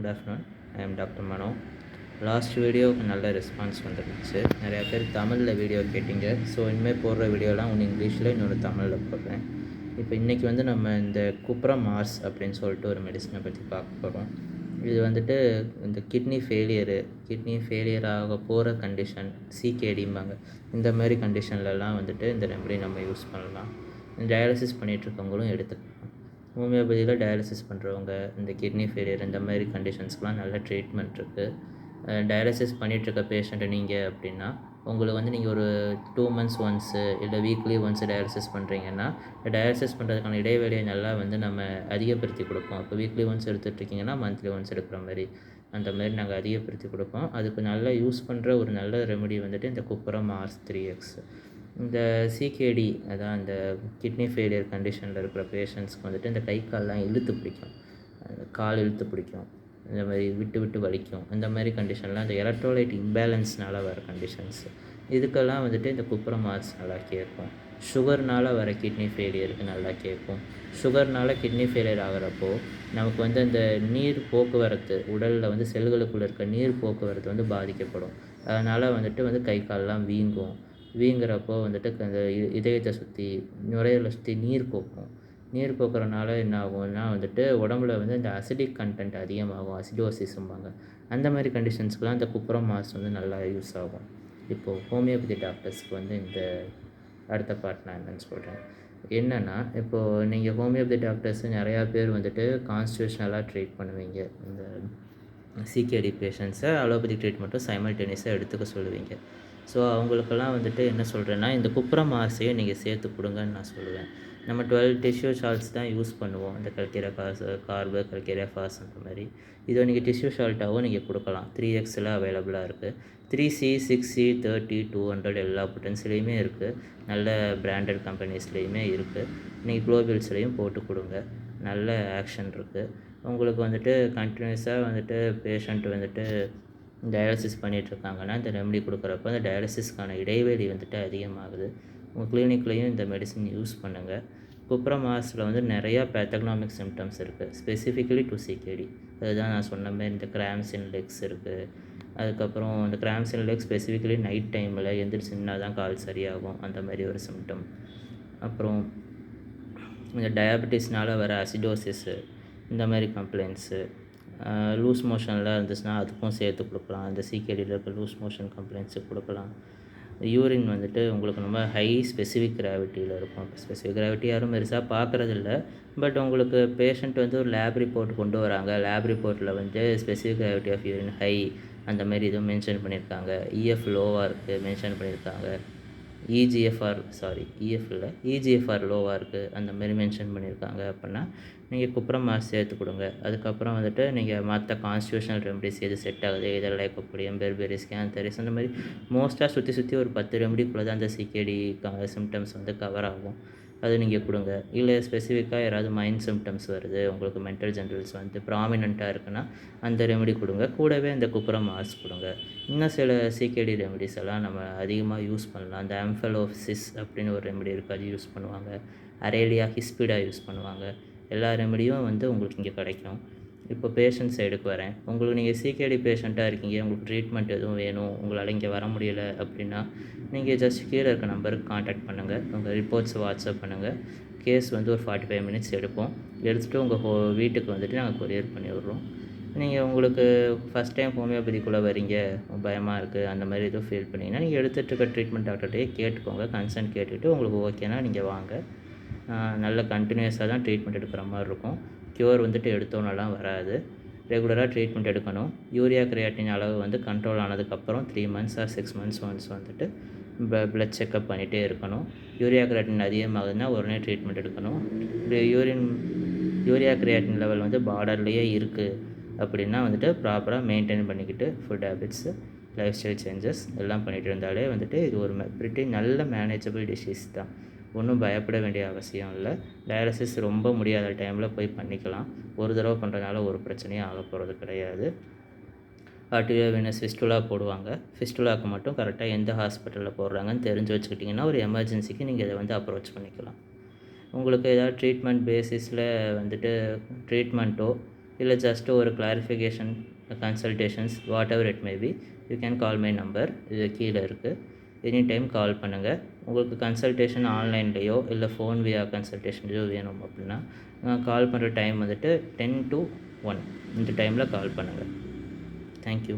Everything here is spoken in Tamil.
Good afternoon. I am doctor Mano. Last வீடியோவுக்கு நல்ல ரெஸ்பான்ஸ் வந்துருந்துச்சு. நிறையா பேர் தமிழில் வீடியோ கேட்டிங்க. ஸோ இனிமேல் போடுற வீடியோலாம் ஒன்று இங்கிலீஷில் இன்னொன்று தமிழில் போடுறேன். இப்போ இன்றைக்கி வந்து நம்ம இந்த குப்ரமாஸ் அப்படின்னு சொல்லிட்டு ஒரு மெடிசனை பற்றி பார்க்க போகிறோம். இது வந்துட்டு இந்த கிட்னி ஃபெயிலியர் ஆக போகிற கண்டிஷன், சிகேடிம்பாங்க, இந்த மாதிரி கண்டிஷன்லலாம் வந்துட்டு இந்த ரெமடி நம்ம யூஸ் பண்ணலாம். டயாலிசிஸ் பண்ணிகிட்ருக்கவங்களும் எடுத்துக்கலாம். ஹோமியோபதியில் டயாலிசிஸ் பண்ணுறவங்க, இந்த கிட்னி ஃபெயிலியர் இந்த மாதிரி கண்டிஷன்ஸ்க்கெலாம் நல்ல ட்ரீட்மெண்ட் இருக்குது. டயாலிசிஸ் பண்ணிகிட்ருக்க பேஷண்ட்டு நீங்கள் அப்படின்னா, உங்களுக்கு வந்து நீங்கள் ஒரு 2 months ஒன்ஸு இல்லை வீக்லி ஒன்ஸு டயாலிசிஸ் பண்ணுறீங்கன்னா, டயாலிசிஸ் பண்ணுறதுக்கான இடைவெளியை நல்லா வந்து நம்ம அதிகப்படுத்தி கொடுப்போம். இப்போ வீக்லி ஒன்ஸ் எடுத்துகிட்ருக்கீங்கன்னா மந்த்லி ஒன்ஸ் எடுக்கிற மாதிரி, அந்த மாதிரி நாங்கள் அதிகப்படுத்தி கொடுப்போம். அதுக்கு நல்லா யூஸ் பண்ணுற ஒரு நல்ல ரெமெடி வந்துட்டு இந்த குப்ரமாஸ் 3X. இந்த சிகேடி, அதான் இந்த கிட்னி ஃபெயிலியர் கண்டிஷனில் இருக்கிற பேஷண்ட்ஸ்க்கு வந்துட்டு இந்த கை கால்லாம் இழுத்து பிடிக்கும், கால் இழுத்து பிடிக்கும், இந்த மாதிரி விட்டு விட்டு வலிக்கும். இந்த மாதிரி கண்டிஷன்லாம் இந்த எலக்ட்ரோலைட் இம்பேலன்ஸ்னால் வர கண்டிஷன்ஸ். இதுக்கெல்லாம் வந்துட்டு இந்த குப்ரமாஸ் நல்லா கேட்கும். சுகர்னால் வர கிட்னி ஃபெயிலியருக்கு நல்லா கேட்கும். சுகர்னால் கிட்னி ஃபெயிலியர் ஆகிறப்போ நமக்கு வந்து அந்த நீர் போக்குவரத்து, உடலில் வந்து செல்களுக்குள்ளே இருக்க நீர் போக்குவரத்து வந்து பாதிக்கப்படும். அதனால் வந்துட்டு கை கால்லாம் வீங்குறப்போ வந்துட்டு அந்த இதயத்தை சுற்றி, நுரையீரலை சுற்றி நீர் போக்கும். நீர் போக்குறனால என்ன ஆகும்னா வந்துட்டு உடம்புல வந்து இந்த அசிடிக் கண்டென்ட் அதிகமாகும், அசிடோசிஸும்பாங்க. அந்த மாதிரி கண்டிஷன்ஸ்க்குலாம் இந்த குப்ரமாஸ் வந்து நல்லா யூஸ் ஆகும். இப்போது ஹோமியோபதி டாக்டர்ஸ்க்கு வந்து இந்த அடுத்த பார்ட் நான் என்னென்னு சொல்கிறேன். என்னென்னா, இப்போது நீங்கள் ஹோமியோபதி டாக்டர்ஸ் நிறையா பேர் வந்துட்டு கான்ஸ்டியூஷனலாக ட்ரீட் பண்ணுவீங்க. இந்த சிகேடி பேஷண்ட்ஸை அலோபதி ட்ரீட்மெண்ட்டும் சைமல்டேனியஸாக எடுத்துக்க சொல்லுவீங்க. ஸோ அவங்களுக்கெல்லாம் வந்துட்டு என்ன சொல்கிறேன்னா, இந்த குப்ரமாஸையும் நீங்கள் சேர்த்து கொடுங்கன்னு நான் சொல்லுவேன். நம்ம 12 டிஷ்யூ சால்ட்ஸ் தான் யூஸ் பண்ணுவோம். இந்த கல்கேரியா கார்பு, கல்கேரியா ஃபாஸ் அந்த மாதிரி. இதை நீங்கள் டிஷ்யூ சால்ட்டாகவும் நீங்கள் கொடுக்கலாம். 3Xல அவைலபிளாக இருக்குது. 3C, 6C, 30, 200 எல்லா பொட்டன்ஸ்லேயுமே இருக்குது. நல்ல பிராண்டட் கம்பெனிஸ்லேயுமே இருக்குது. நீங்கள் குளோபல்ஸ்லேயும் போட்டு கொடுங்க. நல்ல ஆக்ஷன் இருக்குது. உங்களுக்கு வந்துட்டு கண்டினியூஸாக வந்துட்டு பேஷண்ட் வந்துட்டு டயாலிசிஸ் பண்ணிகிட்ருக்காங்கன்னா, இந்த ரெமெடி கொடுக்குறப்ப அந்த டயாலிசிஸ்க்கான இடைவெளி வந்துட்டு அதிகமாகுது. உங்கள் கிளினிக்லேயும் இந்த மெடிசின் யூஸ் பண்ணுங்கள். குப்ரமாஸில் வந்து நிறையா பேத்தகனாமிக் சிம்டம்ஸ் இருக்குது, ஸ்பெசிஃபிக்கலி டு சிகேடி. அதுதான் நான் சொன்ன மாதிரி இந்த கிராம்ஸ் இன் லெக்ஸ் இருக்குது. அதுக்கப்புறம் இந்த கிராம்ஸ் இன் லெக்ஸ் ஸ்பெசிஃபிக்கலி நைட் டைமில் எந்திரிச்சின்னா தான் கால் சரியாகும், அந்த மாதிரி ஒரு சிம்டம். அப்புறம் இந்த டயாபெட்டிஸ்னால் வர அசிடோசிஸு, இந்த மாதிரி கம்ப்ளைண்ட்ஸு, லூஸ் மோஷனில் இருந்துச்சுன்னா அதுக்கும் சேர்த்து கொடுக்கலாம். இந்த சிகேடியில் இருக்க லூஸ் மோஷன் கம்ப்ளைண்ட்ஸுக்கு கொடுக்கலாம். யூரின் வந்துட்டு உங்களுக்கு ரொம்ப ஹை ஸ்பெசிஃபிக் கிராவிட்டியில் இருக்கும். ஸ்பெசிஃபிக் கிராவிட்டி யாரும் பெருசாக பார்க்குறதில்ல. பட் உங்களுக்கு பேஷண்ட் வந்து ஒரு லேப் ரிப்போர்ட் கொண்டு வராங்க. லேப் ரிப்போர்ட்டில் வந்து specific gravity of urine high அந்த மாதிரி இதுவும் மென்ஷன் பண்ணியிருக்காங்க. இஎஃப் லோவாக இருக்குது மென்ஷன் பண்ணியிருக்காங்க. இஜிஎஃப்ஆர் லோவாக இருக்குது அந்த மாதிரி மென்ஷன் பண்ணியிருக்காங்க அப்படின்னா நீங்கள் குப்ரமாஸ் சேர்த்து கொடுங்க. அதுக்கப்புறம் வந்துட்டு நீங்கள் மற்ற கான்ஸ்டியூஷனல் ரெமடிஸ் எது செட் ஆகுது, இதெல்லாம் லைக்கோபோடியம், பெர்பெரிஸ், கேன்தரிஸ் அந்த மாதிரி மோஸ்ட்டாக சுற்றி ஒரு 10 ரெமடிக்குள்ளே தான் அந்த சிகேடி சிம்டம்ஸ் வந்து கவர் ஆகும். அது நீங்கள் கொடுங்க. இல்லை ஸ்பெசிஃபிக்காக யாராவது மைண்ட் சிம்டம்ஸ் வருது, உங்களுக்கு மென்டல் ஜென்ரல்ஸ் வந்து ப்ராமினெண்ட்டாக இருக்குன்னா அந்த ரெமெடி கொடுங்க. கூடவே இந்த குப்ரமாஸ் கொடுங்க. இன்னும் சில சிகேடி ரெமெடிஸ் எல்லாம் நம்ம அதிகமாக யூஸ் பண்ணலாம். அந்த ஆம்ஃபலோசிஸ் அப்படின்னு ஒரு ரெமெடி இருக்குது, அது யூஸ் பண்ணுவாங்க. அரேலியா ஹிஸ்பிடா யூஸ் பண்ணுவாங்க. எல்லா ரெமெடியும் வந்து உங்களுக்கு இங்கே கிடைக்கும். இப்போ பேஷண்ட் சைடுக்கு வரேன். உங்களுக்கு நீங்கள் சிகேடி பேஷண்ட்டாக இருக்கீங்க, உங்களுக்கு ட்ரீட்மெண்ட் எதுவும் வேணும், உங்களால் இங்கே வர முடியலை அப்படின்னா நீங்கள் ஜஸ்ட் கீழே இருக்க நம்பருக்கு காண்டாக்ட் பண்ணுங்கள். உங்கள் ரிப்போர்ட்ஸ் வாட்ஸ்அப் பண்ணுங்கள். கேஸ் வந்து ஒரு 45 minutes எடுப்போம். எடுத்துகிட்டு உங்கள் வீட்டுக்கு வந்துட்டு நாங்கள் கொரியர் பண்ணி விட்றோம். நீங்கள் உங்களுக்கு ஃபஸ்ட் டைம் ஹோமியோபதிக்குள்ளே வரீங்க, பயமாக இருக்குது, அந்த மாதிரி எதுவும் ஃபீல் பண்ணிங்கன்னா நீங்கள் எடுத்துகிட்டு இருக்க ட்ரீட்மெண்ட் டாக்டர்கிட்டே கேட்டுக்கோங்க. கன்சல்ட் கேட்டுவிட்டு உங்களுக்கு ஓகேனா நீங்கள் வாங்க. நல்ல கண்டினியூஸாக தான் ட்ரீட்மெண்ட் எடுக்கிற மாதிரி இருக்கும். க்யூர் வந்துட்டு எடுத்தோன்னெல்லாம் வராது. ரெகுலராக ட்ரீட்மெண்ட் எடுக்கணும். யூரியா கிரியாட்டின் அளவு வந்து கண்ட்ரோல் ஆனதுக்கப்புறம் 3 months ஆர் 6 months ஒன்ஸ் வந்துட்டு ப்ளட் செக்கப் பண்ணிகிட்டே இருக்கணும். யூரியா கிரியாட்டின் அதிகமாகுதுன்னா உடனே ட்ரீட்மெண்ட் எடுக்கணும். யூரியா கிரியாட்டின் லெவல் வந்து பார்டர்லேயே இருக்குது அப்படின்னா வந்துட்டு ப்ராப்பராக மெயின்டைன் பண்ணிக்கிட்டு food habits, life style changes எல்லாம் பண்ணிகிட்டு இருந்தாலே வந்துட்டு இது ஒரு பிரிட்டி நல்ல மேனேஜபிள் டிசீஸ் தான். ஒன்றும் பயப்பட வேண்டிய அவசியம் இல்லை. டயாலிசிஸ் ரொம்ப முடியாத டைமில் போய் பண்ணிக்கலாம். ஒரு தடவை பண்ணுறதுனால ஒரு பிரச்சனையும் ஆக போகிறது கிடையாது. ஆர்டீரியல் வெனஸ் ஃபிஸ்டுலா போடுவாங்க. ஃபிஸ்டுலாவுக்கு மட்டும் கரெக்டாக எந்த ஹாஸ்பிட்டலில் போடுறாங்கன்னு தெரிஞ்சு வச்சுக்கிட்டிங்கன்னா ஒரு எமர்ஜென்சிக்கு நீங்கள் இதை வந்து அப்ரோச் பண்ணிக்கலாம். உங்களுக்கு ஏதாவது ட்ரீட்மெண்ட் பேசிஸில் வந்துட்டு ட்ரீட்மெண்ட்டோ இல்லை ஜஸ்ட்டு ஒரு clarification consultations what ever it may be, you can call my number. இது கீழே இருக்குது. எனி டைம் கால் பண்ணுங்கள். உங்களுக்கு கன்சல்டேஷன் ஆன்லைன்லேயோ இல்லை ஃபோன் வியா கன்சல்டேஷன்லையோ வேணும் அப்படின்னா கால் பண்ணுற டைம் வந்துட்டு 10 to 1 இந்த டைமில் கால் பண்ணுங்கள். தேங்க்யூ.